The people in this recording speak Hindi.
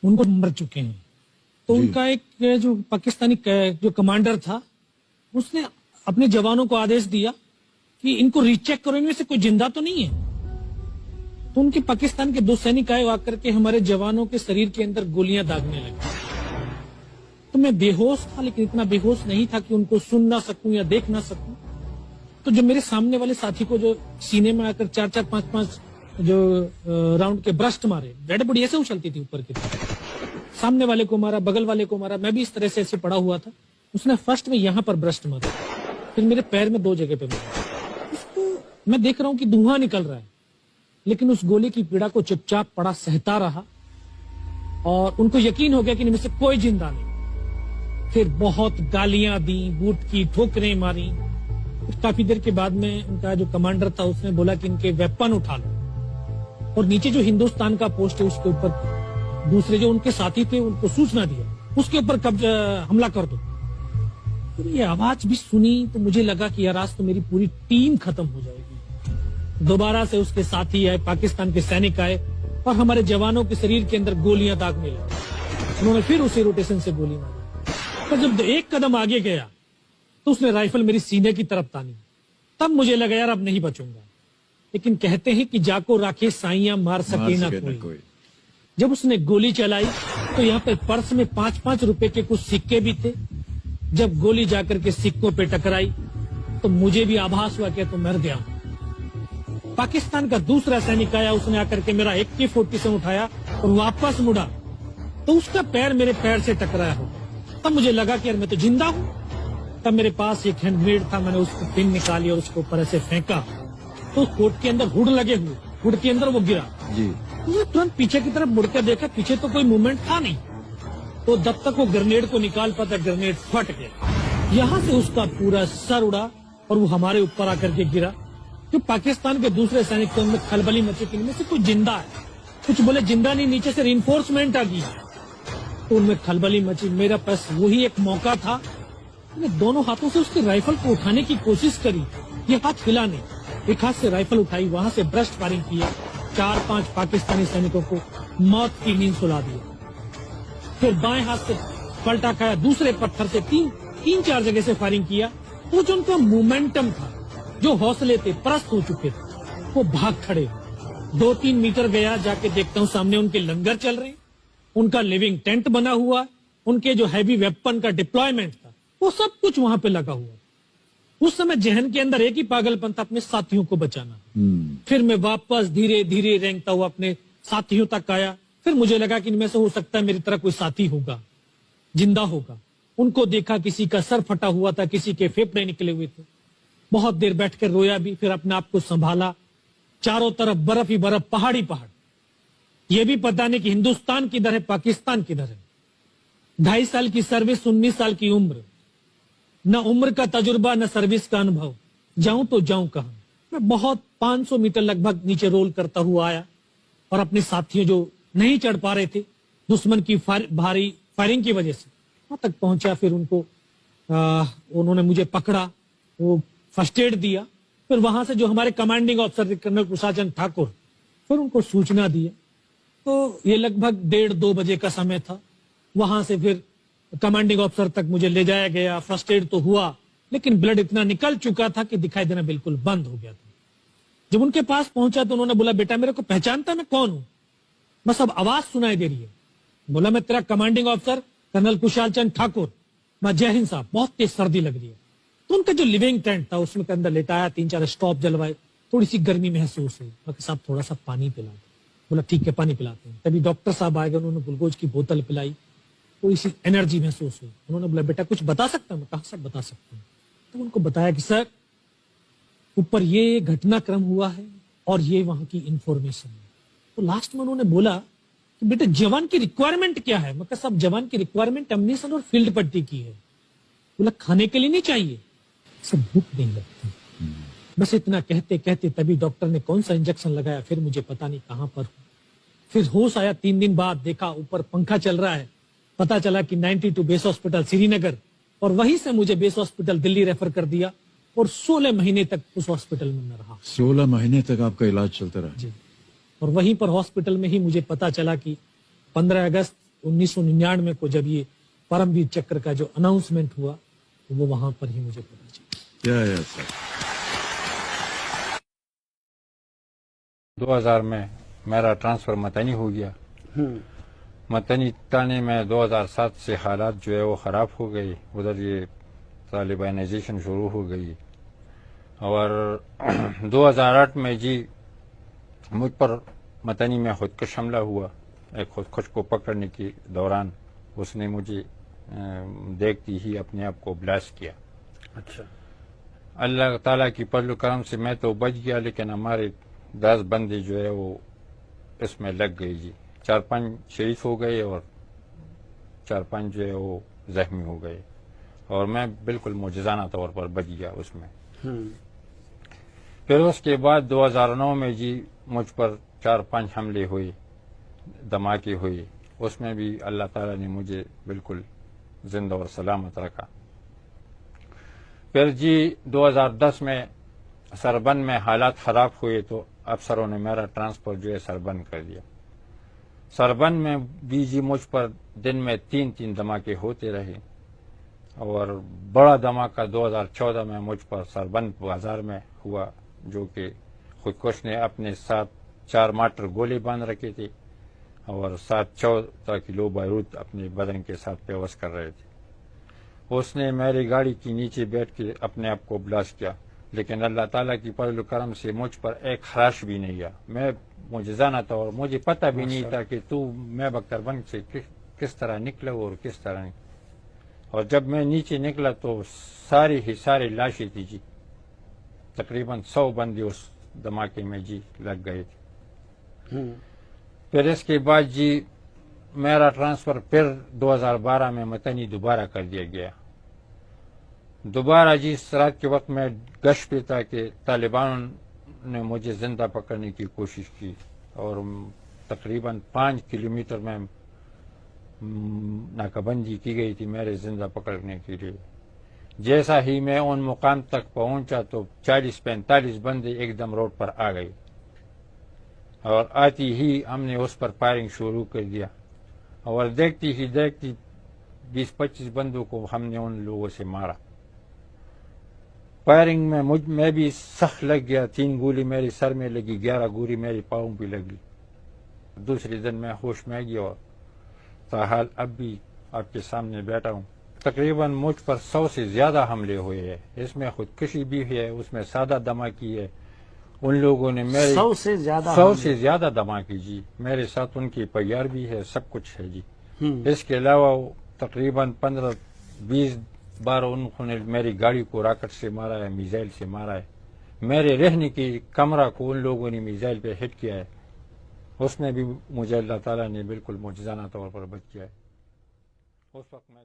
उनको मर चुके हैं। तो उनका एक जो पाकिस्तानी जो कमांडर था, उसने अपने जवानों को आदेश दिया कि इनको रीचेक करो, इनमें से कोई जिंदा तो नहीं है। तो उनके पाकिस्तान के 2 सैनिक आए, आकर के हमारे जवानों के शरीर के अंदर गोलियां दागने लगे। तो मैं बेहोश था, लेकिन इतना बेहोश नहीं था कि उनको सुन ना सकूं या देख ना सकूं। तो जो मेरे सामने वाले साथी को जो सीने में आकर 4-4, 5-5 जो राउंड के ब्रस्ट मारे, डेड बॉडी ऐसे उछलती थी ऊपर की तरफ, सामने वाले को मारा, बगल वाले को मारा, मैं भी इस तरह से ऐसे पड़ा हुआ था। उसने फर्स्ट में यहाँ पर ब्रस्ट मारा, फिर मेरे पैर में 2 जगह पे मारा। उसको मैं देख रहा हूं कि धुआं निकल रहा है, लेकिन उस गोली की पीड़ा को चुपचाप पड़ा सहता रहा और उनको यकीन हो गया कि इनमें से कोई जिंदा नहीं। फिर बहुत गालियां दी, बूट की ठोकरें मारी। फिर काफी देर के बाद में उनका जो कमांडर था उसने बोला कि इनके वेपन उठा लो, और नीचे जो हिंदुस्तान का पोस्ट है उसके ऊपर दूसरे जो उनके साथी थे उनको सूचना दिया, उसके ऊपर कब्जा हमला कर दो। तो ये आवाज भी सुनी तो मुझे लगा कि यार आज तो मेरी पूरी टीम खत्म हो जाएगी। दोबारा से उसके साथी आए, पाकिस्तान के सैनिक आए और हमारे जवानों के शरीर के अंदर गोलियां दागने लगे। उन्होंने फिर उसी रोटेशन से गोली मारी, पर जब एक कदम आगे गया तो उसने राइफल मेरी सीने की तरफ तानी। तब मुझे लगा यार अब नहीं बचूंगा। लेकिन कहते हैं कि जाको राखे साइयां मार सके ना कोई। जब उसने गोली चलाई तो यहाँ पे पर्स में 5-5 रुपए के कुछ सिक्के भी थे। जब गोली जाकर के सिक्कों पे टकराई तो मुझे भी आभास हुआ कि तो मर गया। पाकिस्तान का दूसरा सैनिक आया, उसने आकर के मेरा AK-47 उठाया और वापस मुड़ा तो उसका पैर मेरे पैर से टकराया हो। तब मुझे लगा कि यार मैं तो जिंदा हूं। तब मेरे पास एक हैंड ग्रेनेड था, मैंने उसको पिन निकाली और उसको ऊपर ऐसे फेंका तो कोट के अंदर हुड लगे हुए, हुड के अंदर वो गिरा जी। तो तुरंत पीछे की तरफ मुड़कर देखा, पीछे तो कोई मूवमेंट था नहीं। तो जब तक वो ग्रेनेड को निकाल पाता, ग्रेनेड फट गया। यहाँ से उसका पूरा सर उड़ा और वो हमारे ऊपर आकर के गिरा। जो पाकिस्तान के दूसरे सैनिक थे उनमें खलबली मची कि इनमें से कुछ जिंदा है, कुछ बोले जिंदा नहीं, नीचे से रिइंफोर्समेंट आ गई। तो उनमें खलबली मची। मेरा पास वही एक मौका था, मैंने दोनों हाथों से उसकी राइफल को उठाने की कोशिश करी, ये हाथ हिला नहीं। एक हाथ से राइफल उठाई, वहां से ब्रस्ट फायरिंग किया, 4-5 पाकिस्तानी सैनिकों को मौत की नींद सुला दिया। फिर बाएं हाथ से पलटा खाया, दूसरे पत्थर से 3-4 जगह से फायरिंग किया। वो जो उनका मोमेंटम था, जो हौसले थे, परस्त हो चुके थे, वो भाग खड़े। 2-3 मीटर गया, जाके देखता हूँ सामने उनके लंगर चल रहे, उनका लिविंग टेंट बना हुआ, उनके जो हैवी वेपन का डिप्लॉयमेंट था वो सब कुछ वहां पे लगा हुआ। उस समय जहन के अंदर एक ही पागलपन था, अपने साथियों को बचाना। फिर मैं वापस धीरे धीरे रेंगता हुआ अपने साथियों तक आया। फिर मुझे लगा कि इनमें से हो सकता है मेरी तरह कोई साथी होगा, जिंदा होगा। उनको देखा, किसी का सर फटा हुआ था, किसी के फेफड़े निकले हुए थे। बहुत देर बैठकर रोया भी, फिर अपने आप को संभाला। चारों तरफ बर्फ ही बर्फ, पहाड़ी पहाड़। ये भी पता नहीं कि हिंदुस्तान किधर है, पाकिस्तान किधर है। 2.5 साल की सर्विस, 19 साल की उम्र, न उम्र का तजुर्बा न सर्विस का अनुभव। जाऊं तो जाऊं कहां। मैं बहुत 500 मीटर लगभग नीचे रोल करता हुआ आया और अपने साथियों जो नहीं चढ़ पा रहे थे दुश्मन की भारी फायरिंग की वजह से, वहां तक पहुंचा। फिर उनको उन्होंने मुझे पकड़ा, वो फर्स्ट एड दिया। फिर वहां से जो हमारे कमांडिंग ऑफिसर थे कर्नल कुशाल चंद ठाकुर, फिर उनको सूचना दी। तो ये लगभग 1:30-2 बजे का समय था। वहां से फिर कमांडिंग ऑफिसर तक मुझे ले जाया गया। फर्स्ट एड तो हुआ, लेकिन ब्लड इतना निकल चुका था कि दिखाई देना बिल्कुल बंद हो गया था। जब उनके पास पहुंचा तो उन्होंने बोला, बेटा मेरे को पहचानता मैं कौन हूं? बस अब आवाज सुनाई दे रही है। बोला, मैं तेरा commanding officer colonel Kushal Chand Thakur. मैं, जय हिंद साहब, बहुत तेज सर्दी लग रही है। तो उनका जो लिविंग टेंट था उसमें के अंदर लेटाया, 3-4 स्टॉप जलवाए, थोड़ी सी गर्मी महसूस हुई। मैं, साहब थोड़ा सा पानी पिला। बोला, ठीक है पानी पिलाते हैं। तभी डॉक्टर साहब आए गए, उन्होंने ग्लूकोज की बोतल पिलाई, थोड़ी सी एनर्जी महसूस हुई। उन्होंने बोला, बेटा कुछ बता सकता हूं? मैं कहा, सर बता सकता हूं। तो उनको बताया कि सर ऊपर ये घटनाक्रम हुआ है और ये वहां की इंफॉर्मेशन है। तो लास्ट में उन्होंने बोला कि बेटा जवान की रिक्वायरमेंट क्या है? मैं कहा, साहब जवान की रिक्वायरमेंट एम्युनिशन और फील्ड पट्टी की है। बोला, खाने के लिए नहीं चाहिए? सर भूख नहीं लगती। बस इतना कहते कहते तभी डॉक्टर ने कौन सा इंजेक्शन लगाया, फिर मुझे पता नहीं कहां पर हूं। फिर होश आया 3 दिन बाद, देखा ऊपर पंखा चल रहा है। पता चला कि 92 बेस हॉस्पिटल श्रीनगर, और वहीं से मुझे बेस हॉस्पिटल दिल्ली रेफर कर दिया और 16 महीने तक उस हॉस्पिटल में मैं रहा। 16 महीने तक आपका इलाज चलता रहा? जी। और वहीं पर हॉस्पिटल में ही मुझे पता चला कि 15 अगस्त 1999 को जब ये परमवीर चक्र का जो अनाउंसमेंट हुआ तो वो वहां पर ही मुझे पता चला। सर 2000 में मेरा ट्रांसफर मतनी हो गया। मतनी थाने में 2007 से हालात जो है वो ख़राब हो गई, उधर ये तालिबानाइजेशन शुरू हो गई और 2008 में जी मुझ पर मतनी में खुदकुश हमला हुआ। एक खुदकुश को पकड़ने के दौरान उसने मुझे देखती ही अपने आप को ब्लास्ट किया। अच्छा, अल्लाह ताला की फजल करम से मैं तो बच गया, लेकिन हमारे 10 बंदे जो है वो इसमें लग गई जी। 4-5 शहीद हो गए और 4-5 जो है वो जख्मी हो गए और मैं बिल्कुल मुजजाना तौर पर बच गया उसमें। फिर उसके बाद 2009 में जी मुझ पर 4-5 हमले हुए, धमाके हुए, उसमें भी अल्लाह ताला ने मुझे बिल्कुल जिंदा और सलामत रखा। फिर जी 2010 में सरबन में हालात ख़राब हुए तो अफसरों ने मेरा ट्रांसफर जो है सरबन कर दिया। सरबन में भी जी मुझ पर दिन में 3-3 धमाके होते रहे और बड़ा धमाका 2014 में मुझ पर सरबन बाजार में हुआ, जो कि खुदकुश ने अपने साथ 4 माटर गोले बांध रखे थे और 14 किलो बारूद अपने बदन के साथ पेवस कर रहे थे। उसने मेरी गाड़ी के नीचे बैठ के अपने आप को ब्लास्ट किया, लेकिन अल्लाह ताला की फजल करम से मुझ पर एक खराश भी नहीं गया। मैं मुजजाना था और मुझे पता भी नहीं था कि मैं बख्तरबंद से किस तरह निकला और किस तरह नहीं। और जब मैं नीचे निकला तो सारी लाशें थी जी, तकरीबन 100 बंदे उस धमाके में जी लग गए थे। फिर इसके बाद जी मेरा ट्रांसफर फिर 2012 में मतनी दोबारा कर दिया गया। दोबारा जी इस रात के वक्त में गश्त पे था कि तालिबान ने मुझे जिंदा पकड़ने की कोशिश की और तकरीबन 5 किलोमीटर में नाकाबंदी की गई थी मेरे जिंदा पकड़ने के लिए। जैसा ही मैं उन मुकाम तक पहुंचा तो 40-45 बंदे एकदम रोड पर आ गए और आती ही हमने उस पर फायरिंग शुरू कर दिया और देखती 20-25 बंदों को हमने उन लोगों से मारा। फायरिंग में मैं भी सख्त लग गया। 3 गोली मेरे सर में लगी, 11 गोली मेरे पाँव पे लगी। दूसरे दिन मैं होश में गया और ताहाल अब भी आपके सामने बैठा हूँ। तकरीबन मुझ पर 100 से ज्यादा हमले हुए हैं, इसमें खुदकुशी भी है, उसमें सादा धमाकी है। उन लोगों ने मेरे 100 से ज्यादा धमाकी जी, मेरे साथ उनकी पयार भी है, सब कुछ है जी। इसके अलावा तकरीबन 15-20 बार उन्होंने मेरी गाड़ी को रॉकेट से मारा है, मिसाइल से मारा है। मेरे रहने की कमरा को उन लोगों ने मिसाइल पे हिट किया है, उसमें भी मुझे अल्लाह ताला ने बिल्कुल मुजजाना तौर पर बच किया है। उस वक्त मैं